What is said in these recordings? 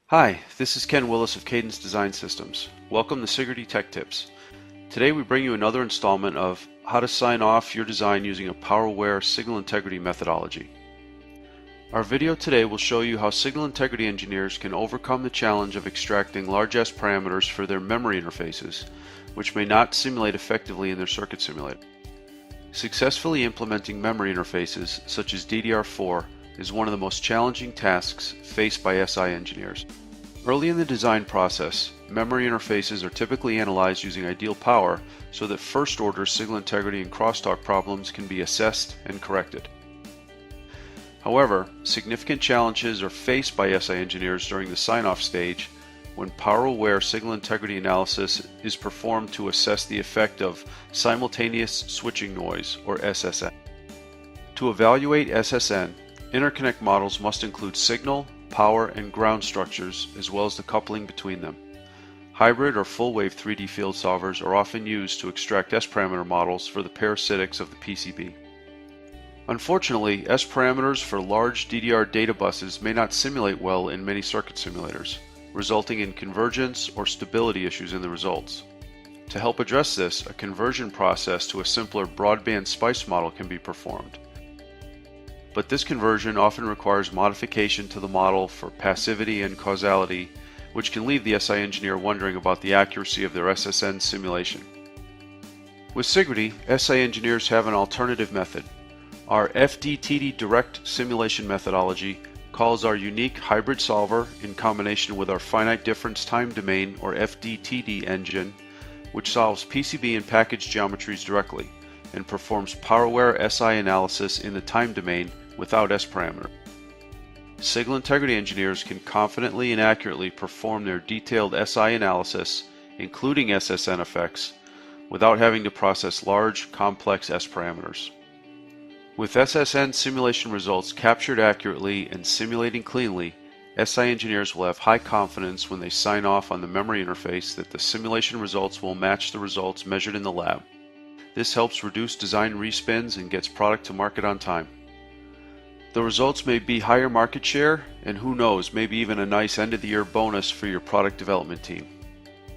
Hi, this is Ken Willis of Cadence Design Systems. Welcome to Sigrity Tech Tips. Today we bring you another installment of how to sign off your design using a power-aware signal integrity methodology. Our video today will show you how signal integrity engineers can overcome the challenge of extracting large S parameters for their memory interfaces, which may not simulate effectively in their circuit simulator. Successfully implementing memory interfaces such as DDR4 is one of the most challenging tasks faced by SI engineers. Early in the design process, memory interfaces are typically analyzed using ideal power so that first-order signal integrity and crosstalk problems can be assessed and corrected. However, significant challenges are faced by SI engineers during the sign-off stage when power-aware signal integrity analysis is performed to assess the effect of simultaneous switching noise, or SSN. To evaluate SSN, interconnect models must include signal, power, and ground structures, as well as the coupling between them. Hybrid or full-wave 3D field solvers are often used to extract S-parameter models for the parasitics of the PCB. Unfortunately, S-parameters for large DDR data buses may not simulate well in many circuit simulators, resulting in convergence or stability issues in the results. To help address this, a conversion process to a simpler broadband SPICE model can be performed. But this conversion often requires modification to the model for passivity and causality, which can leave the SI engineer wondering about the accuracy of their SSN simulation. With Sigrity, SI engineers have an alternative method. Our FDTD direct simulation methodology calls our unique hybrid solver in combination with our finite difference time domain, or FDTD engine, which solves PCB and package geometries directly and performs power-aware SI analysis in the time domain without S-parameter. Signal integrity engineers can confidently and accurately perform their detailed SI analysis, including SSN effects, without having to process large, complex S-parameters. With SSN simulation results captured accurately and simulating cleanly, SI engineers will have high confidence when they sign off on the memory interface that the simulation results will match the results measured in the lab. This helps reduce design respins and gets product to market on time. The results may be higher market share, and who knows, maybe even a nice end-of-the-year bonus for your product development team.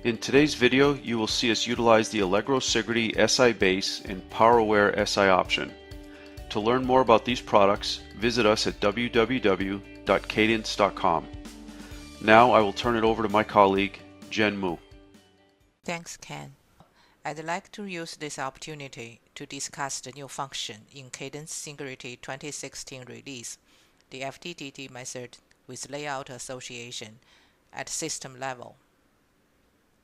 In today's video, you will see us utilize the Allegro Sigrity SI base and power-aware SI option. To learn more about these products, visit us at www.cadence.com. Now I will turn it over to my colleague, Jen Mu. Thanks, Ken. I'd like to use this opportunity to discuss the new function in Cadence Sigrity 2016 release, the FDTD method with layout association at system level.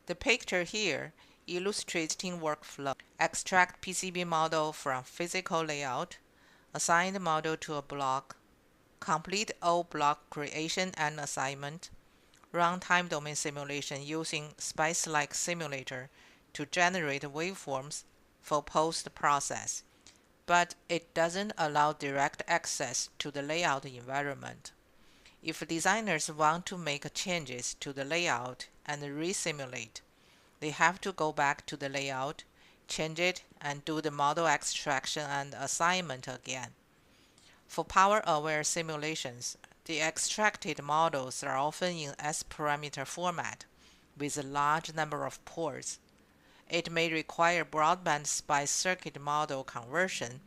The picture here illustrates workflow. Extract PCB model from physical layout, assign the model to a block, complete all block creation and assignment, run time domain simulation using SPICE-like simulator to generate waveforms for post-process, but it doesn't allow direct access to the layout environment. If designers want to make changes to the layout and resimulate, they have to go back to the layout, change it, and do the model extraction and assignment again. For power-aware simulations, the extracted models are often in S-parameter format with a large number of ports. It may require broadband SPICE circuit model conversion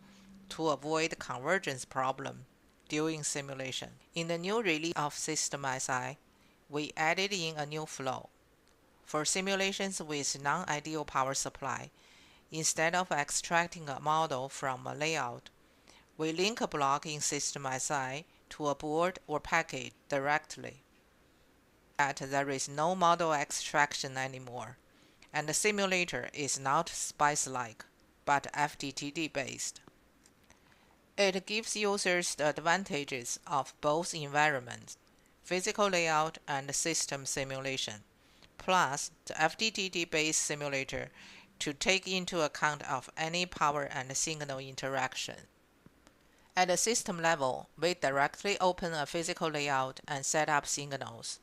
to avoid convergence problem during simulation. In the new release of System SI, we added in a new flow. For simulations with non-ideal power supply, instead of extracting a model from a layout, we link a block in System SI to a board or package directly. That there is no model extraction anymore, and the simulator is not SPICE-like, but FDTD-based. It gives users the advantages of both environments, physical layout and system simulation, plus the FDTD-based simulator to take into account of any power and signal interaction. At the system level, we directly open a physical layout and set up signals,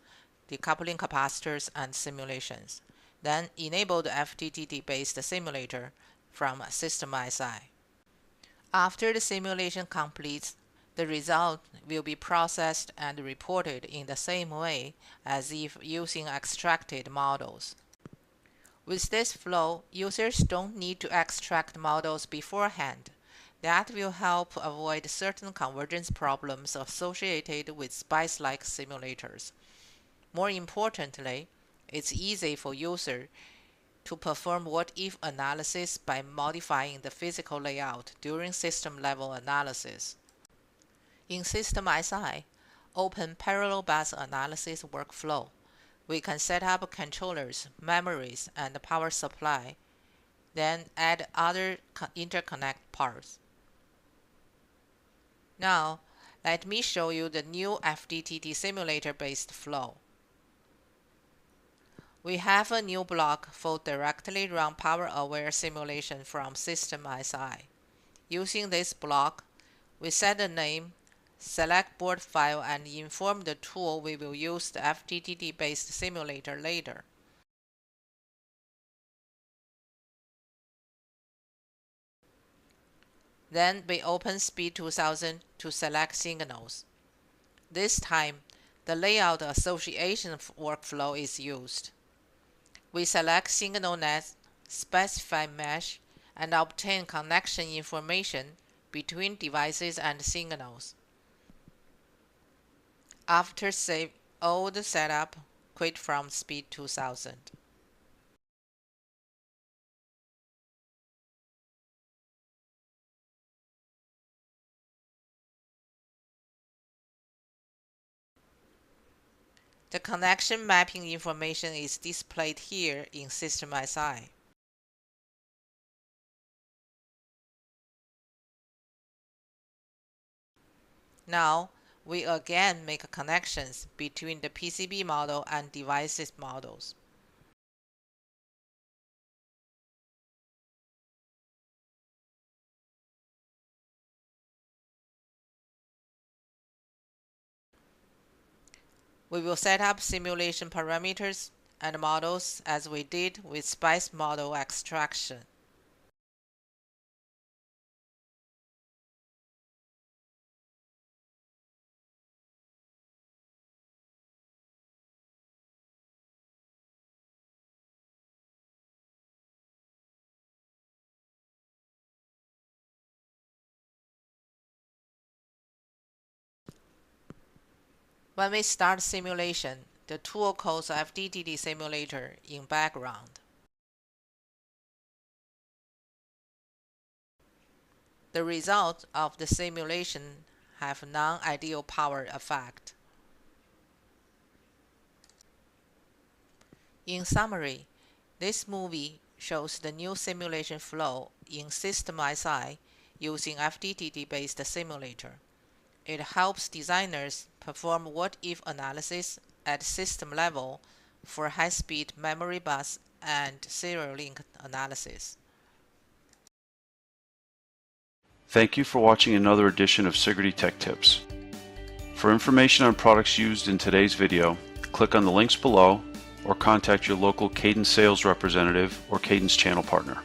decoupling capacitors and simulations, then enable the FDTD-based simulator from System SI. After the simulation completes, The result will be processed and reported in the same way as if using extracted models. With this flow, users don't need to extract models beforehand. That will help avoid certain convergence problems associated with SPICE-like simulators. More importantly, it's easy for users to perform what-if analysis by modifying the physical layout during system-level analysis. In System SI, open parallel bus analysis workflow. We can set up controllers, memories, and power supply, then add other interconnect parts. Now, let me show you the new FDTT simulator-based flow. We have a new block for directly run power-aware simulation from System SI. Using this block, we set the name, select board file, and inform the tool we will use the FDTT-based simulator later. Then we open Speed 2000 to select signals. This time, the layout association workflow is used. We select signal net, specify mesh, and obtain connection information between devices and signals. After save all the setup, quit from Speed 2000. The connection mapping information is displayed here in System SI. Now, we again make connections between the PCB model and devices models. We will set up simulation parameters and models as we did with SPICE model extraction. When we start simulation, the tool calls FDTT simulator in background. The results of the simulation have non-ideal power effect. In summary, this movie shows the new simulation flow in System SI using FDTT-based simulator. It helps designers perform what-if analysis at system level for high-speed memory bus and serial link analysis. Thank you for watching another edition of Sigrity Tech Tips. For information on products used in today's video, click on the links below or contact your local Cadence sales representative or Cadence channel partner.